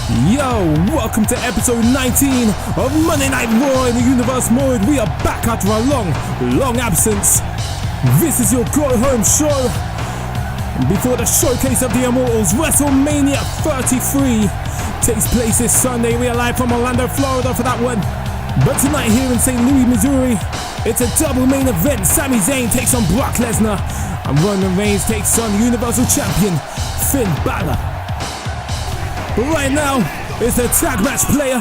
Yo, welcome to episode 19 of Monday Night Raw in the Universe mode. We are back after a long absence. This is your go-home show. And before the showcase of the Immortals, WrestleMania 33 takes place this Sunday. We are live from Orlando, Florida for that one. But tonight here in St. Louis, Missouri, it's a double main event. Sami Zayn takes on Brock Lesnar, and Roman Reigns takes on Universal Champion Finn Balor. But right now, it's the tag match player.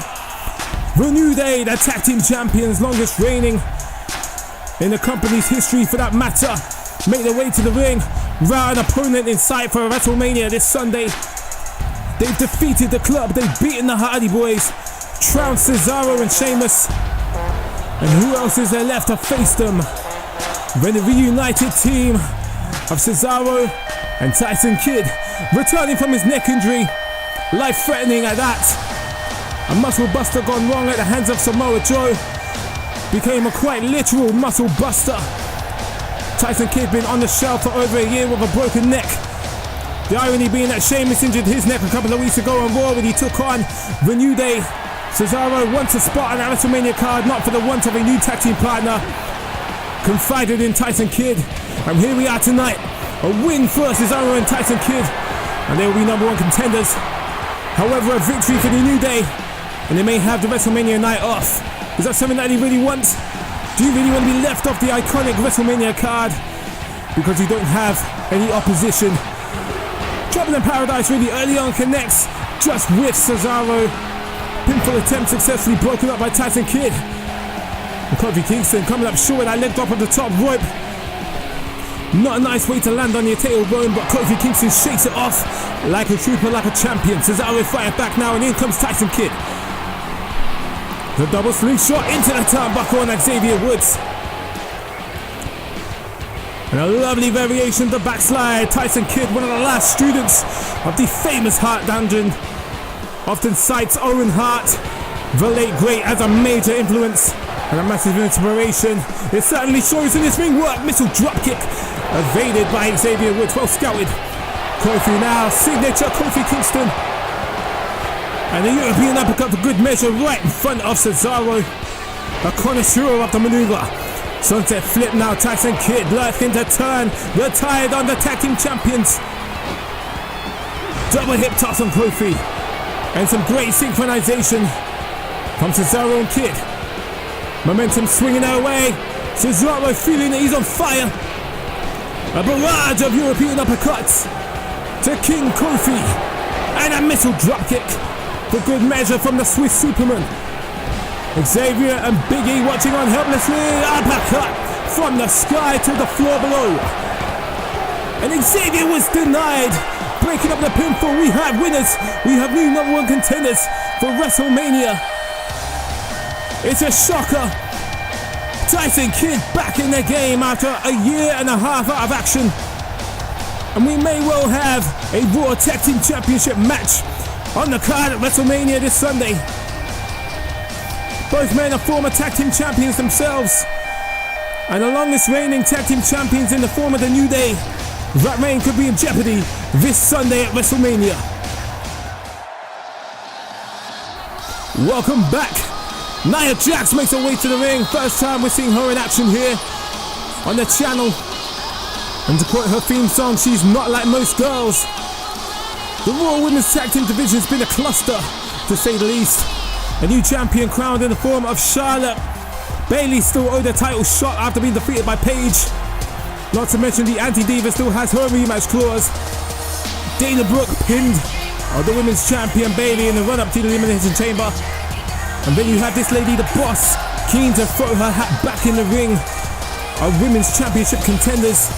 The New Day, the tag team champions, longest reigning in the company's history for that matter, make their way to the ring without an opponent in sight for WrestleMania this Sunday. They've defeated the club, they've beaten the Hardy Boys, trounced Cesaro and Sheamus. And who else is there left to face them? Then the reunited team of Cesaro and Tyson Kidd, returning from his neck injury. Life-threatening at that. A muscle buster gone wrong at the hands of Samoa Joe became a quite literal muscle buster. Tyson Kidd been on the shelf for over a year with a broken neck. The irony being that Sheamus injured his neck a couple of weeks ago on Raw when he took on the New Day. Cesaro wants a spot on the WrestleMania card, not for the want of a new tag team partner. Confided in Tyson Kidd, and here we are tonight. A win for Cesaro and Tyson Kidd, and they will be number one contenders. However, a victory for the New Day, and they may have the WrestleMania night off. Is that something that he really wants? Do you really want to be left off the iconic WrestleMania card because you don't have any opposition? Trouble in Paradise really early on connects just with Cesaro. Pinfall attempt successfully broken up by Tyson Kidd. And Kofi Kingston coming up short with that leg drop on the top rope. Not a nice way to land on your tailbone, but Kofi Kingston shakes it off like a trooper, like a champion. Cesaro fires back now, and in comes Tyson Kidd. The double slingshot into the turnbuckle on Xavier Woods. And a lovely variation of the backslide. Tyson Kidd, one of the last students of the famous Hart Dungeon, often cites Owen Hart, the late great, as a major influence and a massive inspiration. It certainly shows in this ring work. Missile dropkick evaded by Xavier Woods, well scouted. Kofi now, signature Kofi Kingston. And the European uppercut for good measure right in front of Cesaro. A connoisseur of the maneuver. Sunset flip now, Tyson Kidd lurking to turn. Retired on the tag team champions. Double hip toss on Kofi. And some great synchronization from Cesaro and Kidd. Momentum swinging their way. Cesaro feeling that he's on fire. A barrage of European uppercuts to King Kofi. And a missile dropkick for good measure from the Swiss Superman. Xavier and Big E watching on helplessly. Uppercut from the sky to the floor below. And Xavier was denied. Breaking up the pinfall. We have winners. We have new number one contenders for WrestleMania. It's a shocker. Tyson Kidd back in the game after a year and a half out of action. And we may well have a Raw Tag Team Championship match on the card at WrestleMania this Sunday. Both men are former tag team champions themselves, and the longest reigning tag team champions in the form of the New Day. That reign could be in jeopardy this Sunday at WrestleMania. Welcome back. Nia Jax makes her way to the ring. First time we're seeing her in action here on the channel. And to quote her theme song, she's not like most girls. The Raw Women's Tag Team Division has been a cluster, to say the least. A new champion crowned in the form of Charlotte. Bayley still owed a title shot after being defeated by Paige. Not to mention the Anti-Diva still has her rematch clause. Dana Brooke pinned the Women's Champion Bayley in the run-up to the Elimination Chamber. And then you have this lady, the Boss, keen to throw her hat back in the ring of Women's Championship contenders.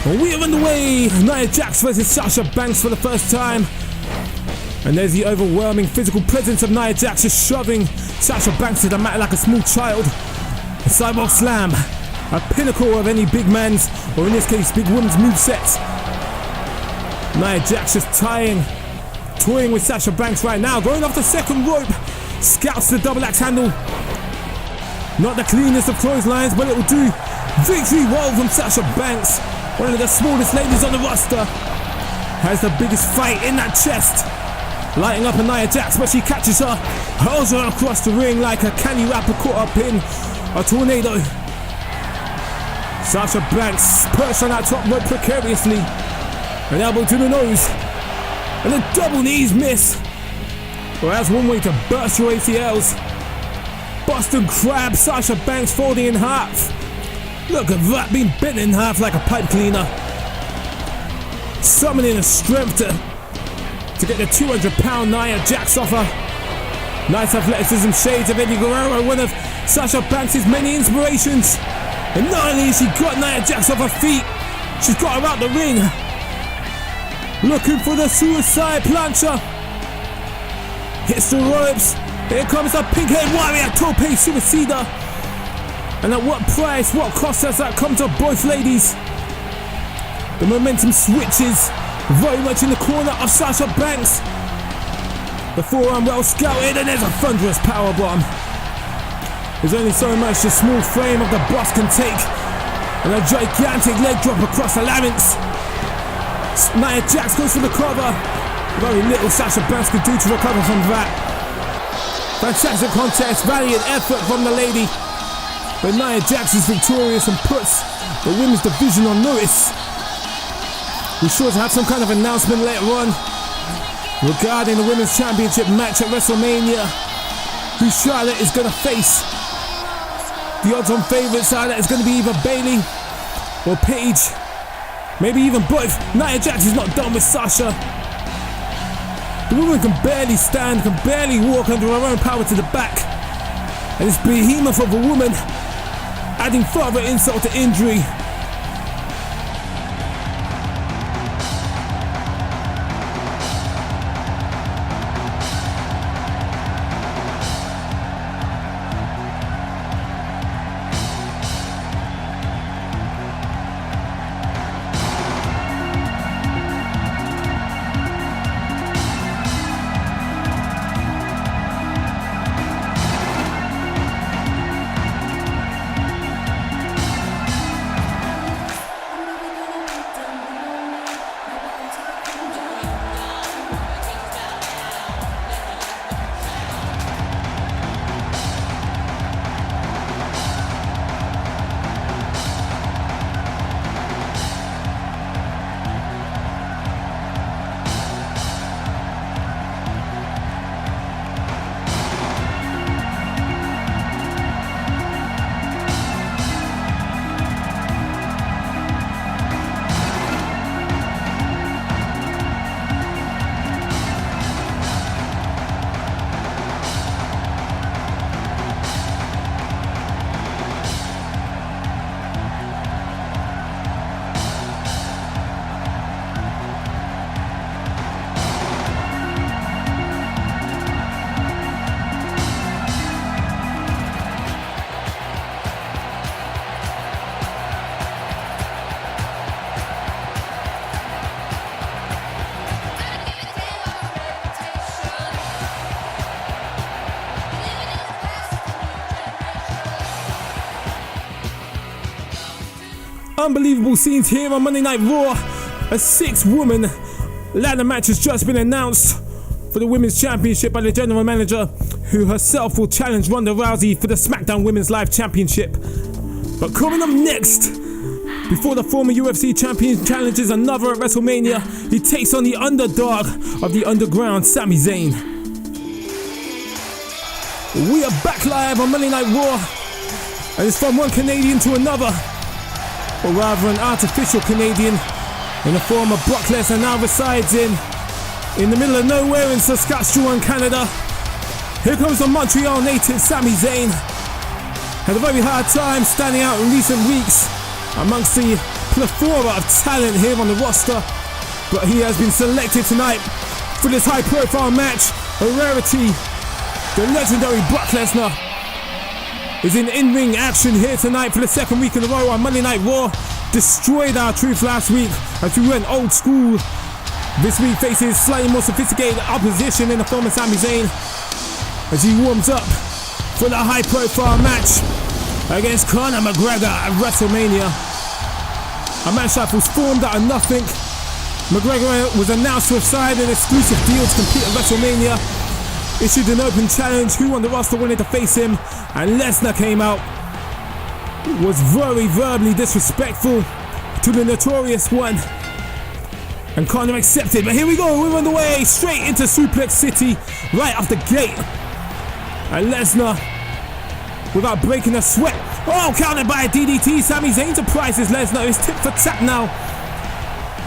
We are underway. Nia Jax versus Sasha Banks for the first time. And there's the overwhelming physical presence of Nia Jax just shoving Sasha Banks to the mat like a small child. A Cyborg Slam, a pinnacle of any big man's, or in this case, big woman's movesets. Nia Jax just toying with Sasha Banks right now, going off the second rope. Scouts the double axe handle. Not the cleanest of clotheslines, but it will do. Victory roll from Sasha Banks. One of the smallest ladies on the roster. Has the biggest fight in that chest. lighting up Nia Jax, but she catches her, hurls her across the ring like a candy wrapper caught up in a tornado. Sasha Banks perched on that top rope precariously. An elbow to the nose. And a double knees miss. Well, that's one way to burst your ACLs. Boston Crab, Sasha Banks folding in half. Look at that, being bent in half like a pipe cleaner. Summoning the strength to get the 200-pound Nia Jax off her. Nice athleticism, shades of Eddie Guerrero, one of Sasha Banks' many inspirations. And not only has she got Nia Jax off her feet, she's got her out the ring. Looking for the suicide plancha. Hits the ropes. Here comes the pink-haired warrior, Tope Suicida. And at what price, what cost has that come to both ladies? The momentum switches very much in the corner of Sasha Banks. The forearm well scouted, and there's a thunderous powerbomb. There's only so much the small frame of the boss can take, and a gigantic leg drop across the larynx. Nia Jax goes for the cover. Very little Sasha Banks could do to recover from that. Fantastic contest, valiant effort from the lady. But Nia Jax is victorious and puts the women's division on notice. We're sure to have some kind of announcement later on regarding the women's championship match at WrestleMania. Who Charlotte is going to face. The odds-on favourites are that it's going to be either Bayley or Paige. Maybe even both. Nia Jax is not done with Sasha. The woman can barely stand, can barely walk under her own power to the back. And this behemoth of a woman adding further insult to injury. Unbelievable scenes here on Monday Night Raw. A 6-woman ladder match has just been announced for the Women's Championship by the General Manager, who herself will challenge Ronda Rousey for the SmackDown Women's Live Championship. But coming up next, before the former UFC champion challenges another at WrestleMania, he takes on the underdog of the underground, Sami Zayn. We are back live on Monday Night Raw, and it's from one Canadian to another. Or rather an artificial Canadian in the form of Brock Lesnar now resides in the middle of nowhere in Saskatchewan, Canada. Here comes the Montreal native Sami Zayn. Had a very hard time standing out in recent weeks amongst the plethora of talent here on the roster, but he has been selected tonight for this high profile match, a rarity. The legendary Brock Lesnar is in-ring action here tonight for the second week in a row on Monday Night Raw. Destroyed our truth last week as we went old school. This week faces slightly more sophisticated opposition in the form of Sami Zayn as he warms up for the high-profile match against Conor McGregor at WrestleMania. A match that was formed out of nothing, McGregor was announced to have signed an exclusive deal to compete at WrestleMania, issued an open challenge. Who on the roster wanted to face him? And Lesnar came out, was very verbally disrespectful to the Notorious One, and Conor accepted. But here we go, we're on the way straight into Suplex City right off the gate. And Lesnar, without breaking a sweat, countered by a DDT. Sami Zayn surprises Lesnar. He's tipped for tap now.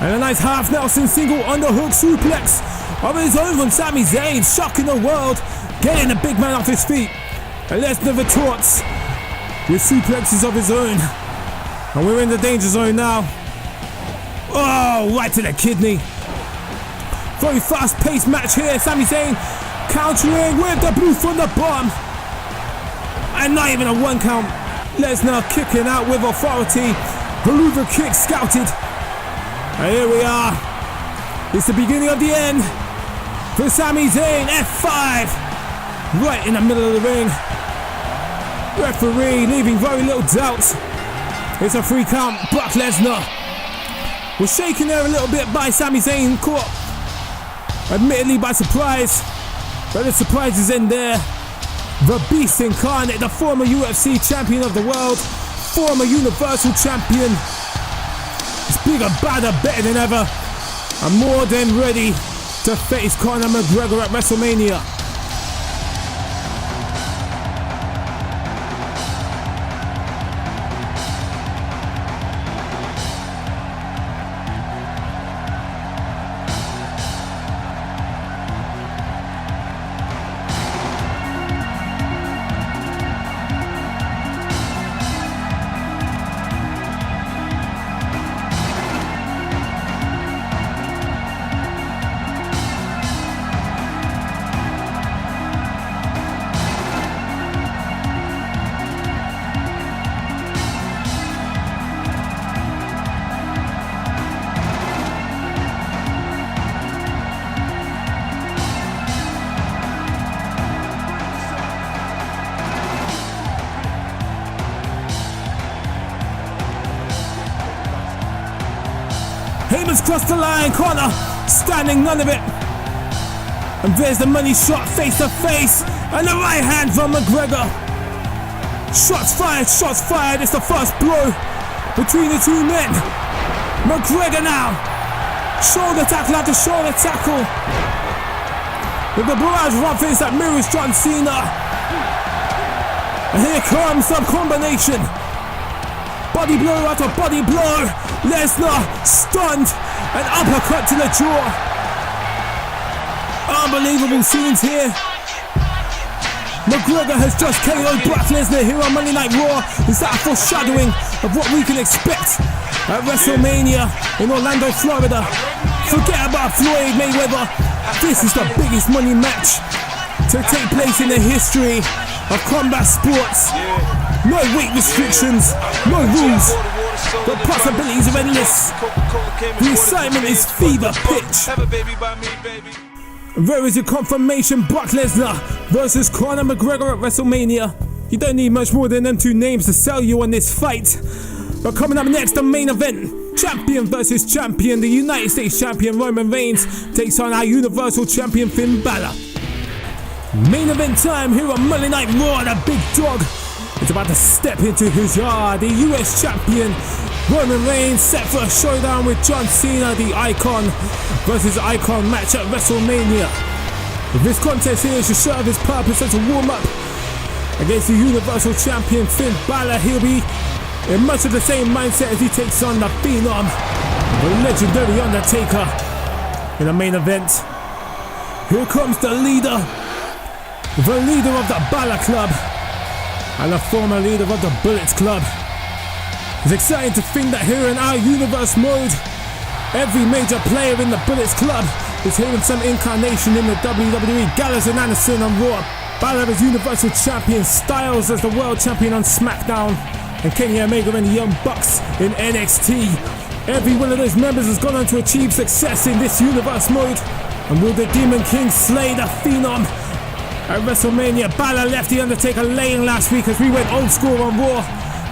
And a nice half Nelson single underhook suplex of his own from Sami Zayn, shocking the world, getting the big man off his feet. And Lesnar retorts with suplexes of his own. And we're in the danger zone now. Oh, right to the kidney. Very fast-paced match here. Sami Zayn countering with the boot from the bottom. And not even a 1 count. Lesnar kicking out with authority. Beluga kick scouted. And here we are. It's the beginning of the end for Sami Zayn. F5 right in the middle of the ring. Referee leaving very little doubt. It's a 3 count. Brock Lesnar was shaken there a little bit by Sami Zayn, caught admittedly by surprise, but the surprises end there. The Beast incarnate, the former UFC champion of the world, former Universal champion, is bigger, badder, better than ever, and more than ready to face Conor McGregor at WrestleMania. Heyman's crossed the line, Conor standing none of it. And there's the money shot face to face, and the right hand from McGregor. Shots fired, it's the first blow between the two men. McGregor now, shoulder tackle after shoulder tackle. With the barrage run face that mirrors John Cena. And here comes some combination. Body blow after body blow. Lesnar stunned, an uppercut to the jaw. Unbelievable scenes here. McGregor has just KO'd Brock Lesnar here on Monday Night Raw. Is that a foreshadowing of what we can expect at WrestleMania in Orlando, Florida? Forget about Floyd Mayweather. This is the biggest money match to take place in the history of combat sports. No weight restrictions, no rules. The possibilities are endless. The excitement is fever pitch. There is your confirmation: Brock Lesnar versus Conor McGregor at WrestleMania. You don't need much more than them two names to sell you on this fight. But coming up next, the main event: champion versus champion. The United States champion Roman Reigns takes on our Universal champion Finn Balor. Main event time here on Monday Night Raw. The big dog is about to step into his yard. The US champion Roman Reigns set for a showdown with John Cena, the Icon versus Icon match at WrestleMania. This contest here should serve his purpose as a warm-up against the Universal champion Finn Balor. He'll be in much of the same mindset as he takes on the Phenom, the legendary Undertaker, in the main event. Here comes the leader of the Balor Club and the former leader of the Bullet Club. It's exciting to think that here in our universe mode, every major player in the Bullets Club is here in some incarnation in the WWE. Gallows and Anderson on Raw, Balor as Universal Champion, Styles as the World Champion on SmackDown, and Kenny Omega and the Young Bucks in NXT. Every one of those members has gone on to achieve success in this universe mode. And will the Demon King slay the Phenom at WrestleMania? Balor left the Undertaker laying last week as we went old school on Raw.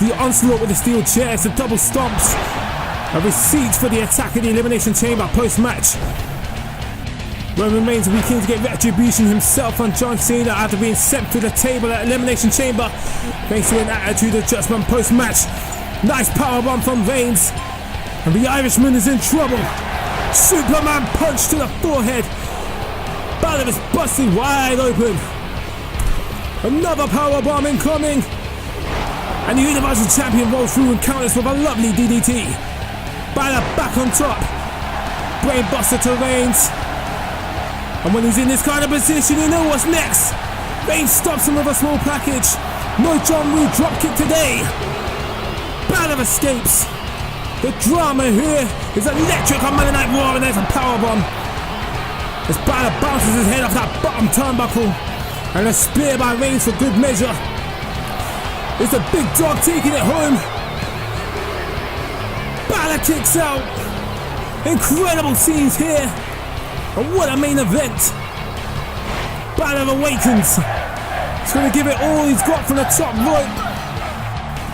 The onslaught with the steel chairs, the double stomps, A receipt for the attack in the Elimination Chamber post-match. Roman Reigns will be keen to get retribution himself on John Cena after being sent through the table at Elimination Chamber thanks to an attitude adjustment post-match. Nice powerbomb from Reigns, and the Irishman is in trouble. Superman punch to the forehead. Balor is busted wide open. Another powerbomb incoming, and the Universal Champion rolls through and counters with a lovely DDT. Balor back on top. Brainbuster to Reigns. And when he's in this kind of position, you know what's next. Reigns stops him with a small package. No John Woo dropkick today. Balor escapes. The drama here is electric on Monday Night Raw, and there's a powerbomb. As Balor bounces his head off that bottom turnbuckle. And a spear by Reigns for good measure. It's the big dog taking it home. Balor kicks out. Incredible scenes here. And what a main event. Balor awakens. He's going to give it all he's got from the top rope.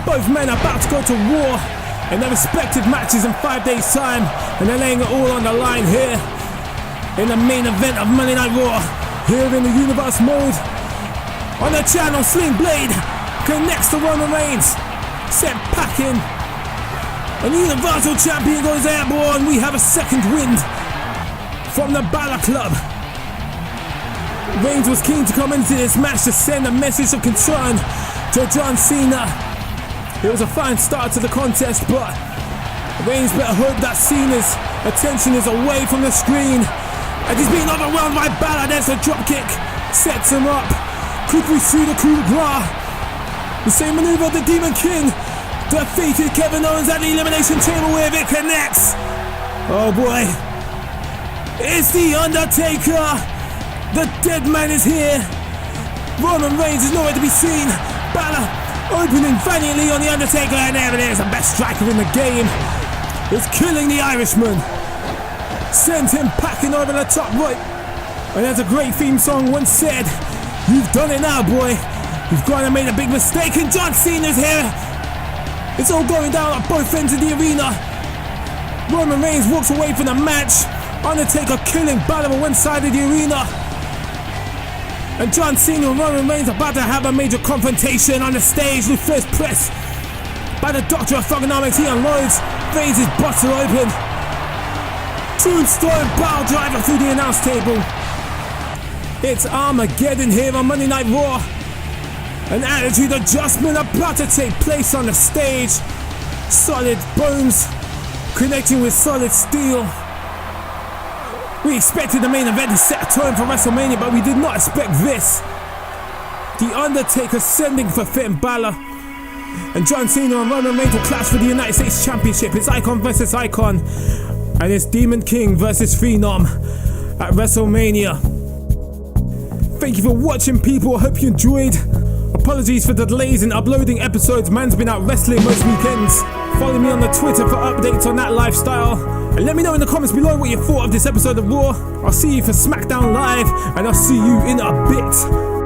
Both men are about to go to war in their respective matches in 5 days' time. And they're laying it all on the line here in the main event of Monday Night Raw. Here in the Universe mode. On the channel, Sling Blade connects to Roman Reigns. Sent packing. And the Universal Champion goes airborne. We have a second wind from the Balor Club. Reigns was keen to come into this match to send a message of concern to John Cena. It was a fine start to the contest, but Reigns better hope that Cena's attention is away from the screen. And he's being overwhelmed by Balor. There's a dropkick. Sets him up. Could we see the coup de grace? The same maneuver the Demon King defeated Kevin Owens at the Elimination Chamber where it connects. Oh boy. It's The Undertaker. The dead man is here. Roman Reigns is nowhere to be seen. Balor opening valiantly on The Undertaker, and there it is. The best striker in the game is killing the Irishman. Sends him packing over the top right. And there's a great theme song once said, "You've done it now, boy. You've gone and made a big mistake." And John Cena's here. It's all going down at both ends of the arena. Roman Reigns walks away from the match. Undertaker killing Balor on one side of the arena. And John Cena and Roman Reigns about to have a major confrontation on the stage. The first press by the Doctor of Thugonomics. He unloads. Reigns is busted open. Tombstone bow driver through the announce table. It's Armageddon here on Monday Night Raw. An attitude adjustment about to take place on the stage. Solid bones connecting with solid steel. We expected the main event to set a tone for WrestleMania, but we did not expect this. The Undertaker sending for Finn Balor. And John Cena and Roman Reigns will clash for the United States Championship. It's Icon versus Icon. And it's Demon King versus Phenom at WrestleMania. Thank you for watching, people. I hope you enjoyed. Apologies for the delays in uploading episodes. Man's been out wrestling most weekends. Follow me on the Twitter for updates on that lifestyle. And let me know in the comments below what you thought of this episode of Raw. I'll see you for SmackDown Live, and I'll see you in a bit.